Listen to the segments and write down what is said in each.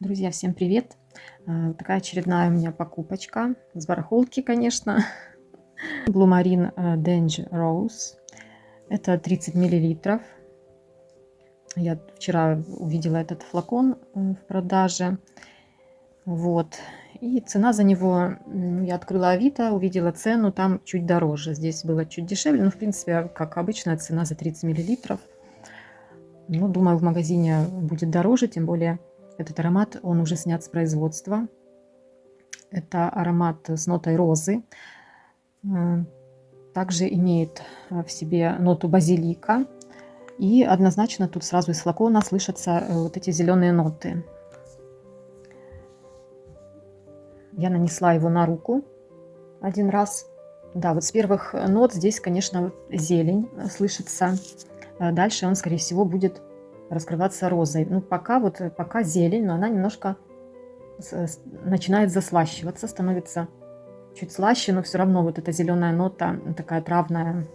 Друзья, всем привет! Такая очередная у меня покупочка с барахолки, конечно. Blue Marine Danger Rose. Это 30 миллилитров. Я вчера увидела этот флакон в продаже. Вот. И цена за него, я открыла Авито, увидела цену, там чуть дороже. Здесь было чуть дешевле, но в принципе, как обычная цена за 30 миллилитров. Ну, думаю, в магазине будет дороже, тем более этот аромат, он уже снят с производства. Это аромат с нотой розы. Также имеет в себе ноту базилика. И однозначно тут сразу из флакона слышатся вот эти зеленые ноты. Я нанесла его на руку один раз. Да, вот с первых нот здесь, конечно, зелень слышится. Дальше он, скорее всего, будет раскрываться розой. Ну, пока зелень, но она немножко начинает заслащиваться, становится чуть слаще, но все равно вот эта зеленая нота, такая травная,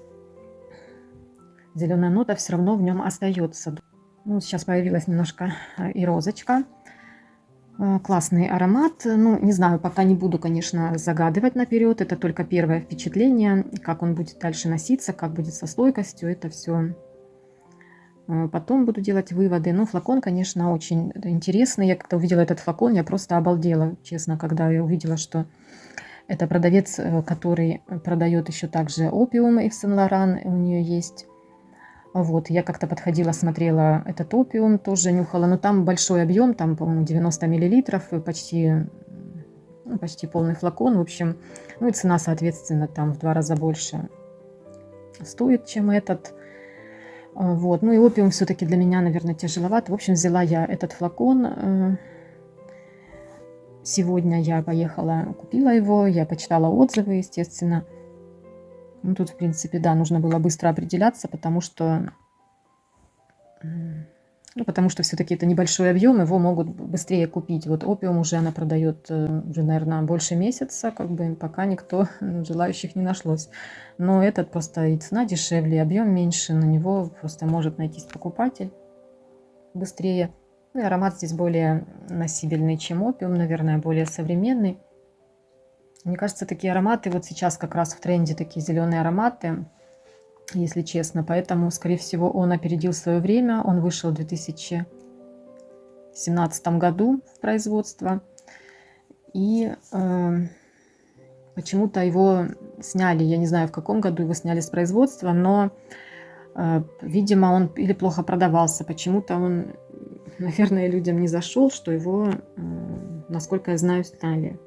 зеленая нота все равно в нем остается. Ну, сейчас появилась немножко и розочка. Классный аромат. Ну, не знаю, пока не буду, конечно, загадывать наперед. Это только первое впечатление, как он будет дальше носиться, как будет со стойкостью. Это все потом буду делать выводы. Ну, флакон, конечно, очень интересный. Я когда увидела этот флакон, я просто обалдела, честно, когда я увидела, что это продавец, который продает еще также опиум Ив Сен-Лоран, у нее есть. Вот, я как-то подходила, смотрела этот опиум, тоже нюхала, но там большой объем, там, по-моему, 90 миллилитров, и почти полный флакон, в общем, ну и цена, соответственно, там в 2 раза больше стоит, чем этот. Вот, ну и опиум все-таки для меня, наверное, тяжеловат. В общем, взяла я этот флакон. Сегодня я поехала, купила его, я почитала отзывы, естественно. Ну, тут, в принципе, да, нужно было быстро определяться, потому что все-таки это небольшой объем, его могут быстрее купить. Вот опиум уже она продает уже, наверное, больше месяца, как бы пока никто желающих не нашлось. Но этот просто и цена дешевле, и объем меньше, на него просто может найтись покупатель быстрее. Ну, и аромат здесь более носибельный, чем опиум, наверное, более современный. Мне кажется, такие ароматы, вот сейчас как раз в тренде такие зеленые ароматы, если честно. Поэтому, скорее всего, он опередил свое время. Он вышел в 2017 году в производство. И почему-то его сняли, я не знаю, в каком году его сняли с производства, но, видимо, он или плохо продавался. Почему-то он, наверное, людям не зашел, что его, насколько я знаю, сняли.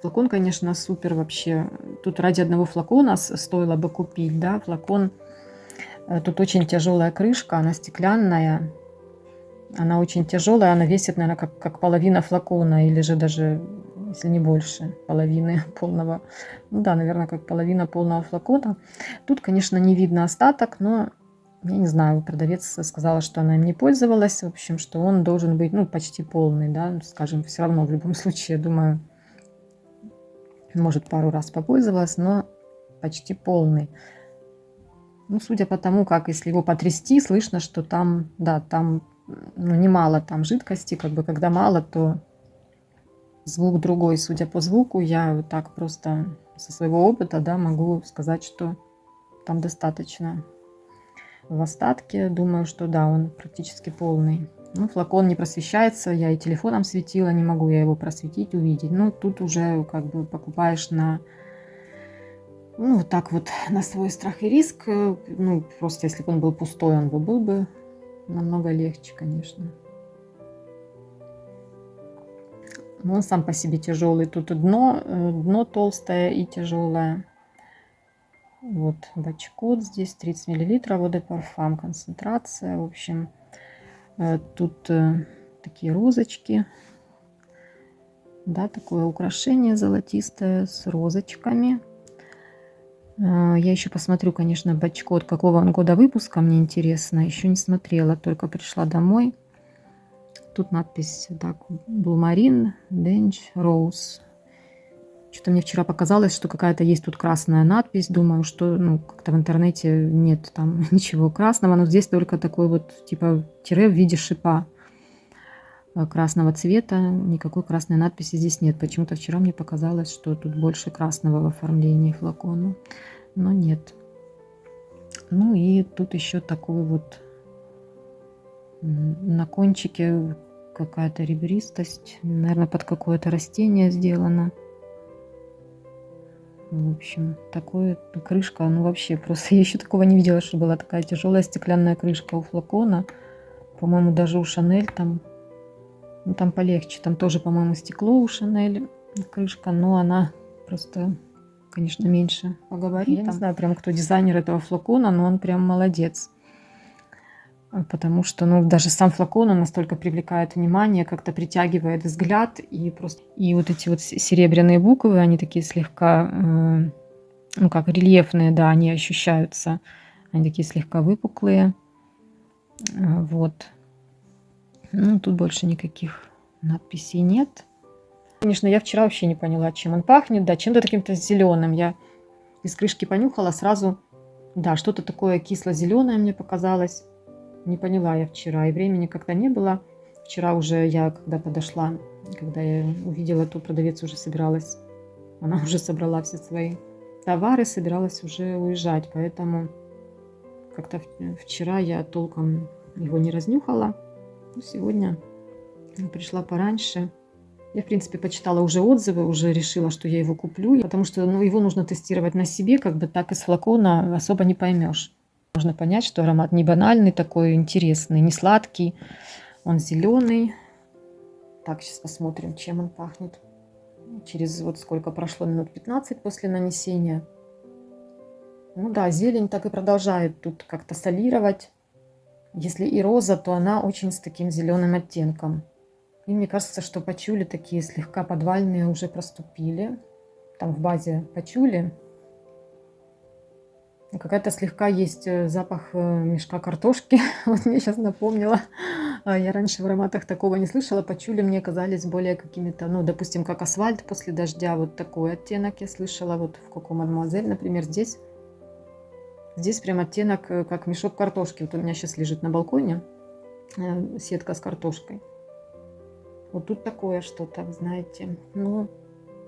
Флакон, конечно, супер вообще. Тут ради одного флакона стоило бы купить, да, флакон. Тут очень тяжелая крышка, она стеклянная. Она очень тяжелая, она весит, наверное, как половина флакона, или же даже, если не больше, половины полного. Ну да, наверное, как половина полного флакона. Тут, конечно, не видно остаток, но я не знаю, продавец сказала, что она им не пользовалась. В общем, что он должен быть, ну, почти полный, да, скажем, все равно в любом случае, я думаю, может, пару раз попользовалась, но почти полный. Ну, судя по тому, как если его потрясти, слышно, что там, да, там, ну, немало там жидкости, как бы, когда мало, то звук другой. Судя по звуку, я вот так просто со своего опыта, да, могу сказать, что там достаточно в остатке. Думаю, что да, он практически полный. Ну, флакон не просвещается, я и телефоном светила, не могу я его просветить, увидеть. Ну, тут уже как бы покупаешь на, ну, вот так вот, на свой страх и риск. Ну, просто если бы он был пустой, он был бы намного легче, конечно. Но он сам по себе тяжелый. Тут дно толстое и тяжелое. Вот бачкод здесь 30 миллилитров, воды парфам, концентрация, в общем. Тут такие розочки, да, такое украшение золотистое с розочками. Я еще посмотрю, конечно, бачкод, какого он года выпуска, мне интересно. Еще не смотрела, только пришла домой. Тут надпись, так, Blue Marine Danger Rose. Что-то мне вчера показалось, что какая-то есть тут красная надпись. Думаю, что, ну, как-то в интернете нет там ничего красного. Но здесь только такой вот, типа, тире в виде шипа. красного цвета, никакой красной надписи здесь нет. Почему-то вчера мне показалось, что тут больше красного в оформлении флакона, но нет. Ну и тут еще такой вот на кончике какая-то ребристость, наверное, под какое-то растение сделано. В общем, такое крышка, ну вообще просто я еще такого не видела, что была такая тяжелая стеклянная крышка у флакона. По-моему, даже у Шанель там, ну там полегче, там тоже, по-моему, стекло у Шанель крышка, но она просто, конечно, меньше по габаритам. Я не знаю прям, кто дизайнер этого флакона, но он прям молодец. Потому что, ну, даже сам флакон, он настолько привлекает внимание, как-то притягивает взгляд. И просто и вот эти вот серебряные буквы, они такие слегка, ну, как рельефные, да, они ощущаются. Они такие слегка выпуклые. Вот. Ну, тут больше никаких надписей нет. Конечно, я вчера вообще не поняла, чем он пахнет. Да, чем-то таким-то зеленым. Я из крышки понюхала сразу. Да, что-то такое кисло-зеленое мне показалось. Не поняла я вчера, и времени как-то не было. Вчера уже я, когда подошла, когда я увидела, то продавец уже собиралась, она уже собрала все свои товары, собиралась уже уезжать. Поэтому как-то вчера я толком его не разнюхала. Но сегодня пришла пораньше. Я, в принципе, почитала уже отзывы, уже решила, что я его куплю, потому что, ну, его нужно тестировать на себе, как бы так из флакона особо не поймешь. Можно понять, что аромат не банальный такой, интересный, не сладкий. Он зеленый. Так, сейчас посмотрим, чем он пахнет. Через вот сколько прошло, минут 15 после нанесения. Ну да, зелень так и продолжает тут как-то солировать. Если и роза, то она очень с таким зеленым оттенком. И мне кажется, что пачули такие слегка подвальные уже проступили. Там в базе пачули. Какая-то слегка есть запах мешка картошки. Вот мне сейчас напомнила. Я раньше в ароматах такого не слышала. Пачули мне казались более какими-то, ну, допустим, как асфальт после дождя. Вот такой оттенок я слышала. Вот в Коко Мадемуазель, например, здесь. Здесь прям оттенок, как мешок картошки. Вот у меня сейчас лежит на балконе сетка с картошкой. Вот тут такое что-то, вы знаете. Ну,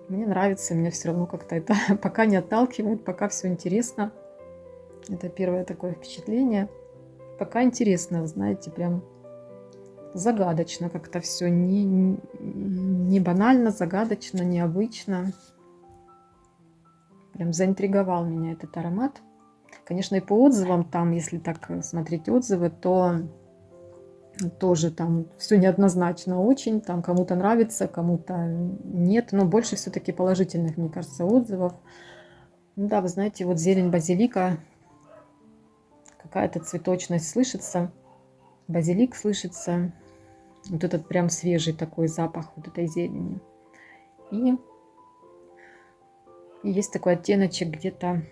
мне нравится, мне все равно как-то это пока не отталкивает, пока все интересно. Это первое такое впечатление. Пока интересно, вы знаете, прям загадочно как-то все. Не банально, загадочно, необычно. Прям заинтриговал меня этот аромат. Конечно, и по отзывам там, если так смотреть отзывы, то тоже там все неоднозначно очень. Там кому-то нравится, кому-то нет. Но больше все-таки положительных, мне кажется, отзывов. Ну да, вы знаете, вот зелень базилика. Какая-то цветочность слышится, базилик слышится, вот этот прям свежий такой запах вот этой зелени. И есть такой оттеночек где-то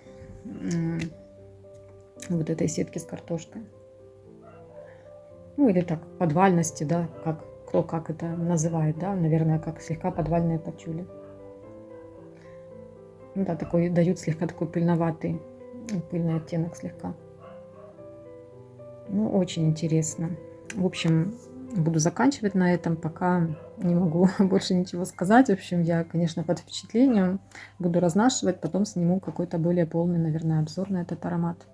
вот этой сетки с картошкой. Ну или так, подвальности, да, как, кто как это называет, да, наверное, как слегка подвальные пачули. Ну да, такой, дают слегка такой пыльноватый, пыльный оттенок слегка. Ну, очень интересно. В общем, буду заканчивать на этом, пока не могу больше ничего сказать. В общем, я, конечно, под впечатлением буду разнашивать, потом сниму какой-то более полный, наверное, обзор на этот аромат.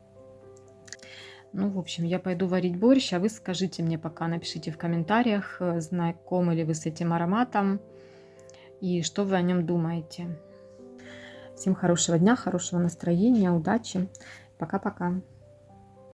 Ну, в общем, я пойду варить борщ, а вы скажите мне пока, напишите в комментариях, знакомы ли вы с этим ароматом и что вы о нем думаете. Всем хорошего дня, хорошего настроения, удачи. Пока-пока.